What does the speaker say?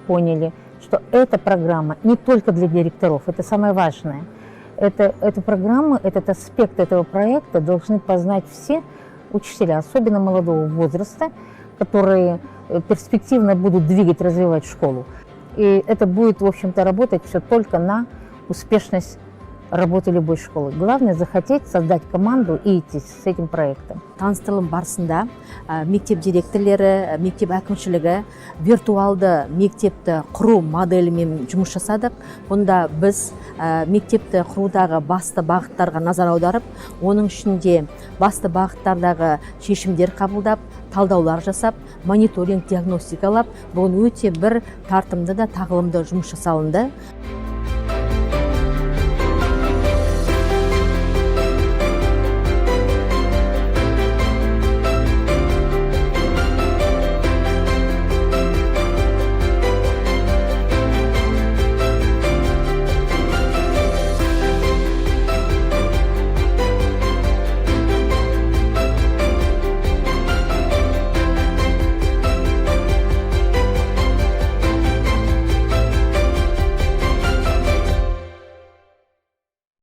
поняли, что эта программа не только для директоров, это самое важное. Эту программу, этот аспект этого проекта должны познать все учителя, особенно молодого возраста, которые перспективно будут двигать, развивать школу. И это будет, в общем-то, работать все только на успешность работы любой школы. Главное захотеть создать команду и идти с этим проектом. Таныстырылым барысында мектеп директорлары, мектеп әкімшілігі виртуалды мектепті құру моделімен жұмыс жасадық. Онда біз мектепті құрудағы басты бағыттарға назар аударып, оның ішінде басты бағыттардағы шешімдер қабылдап, талдаулар жасап, мониторинг, диагностикалап, бүгін өте бір тартымды да тағылымды жұмыс жасалынды.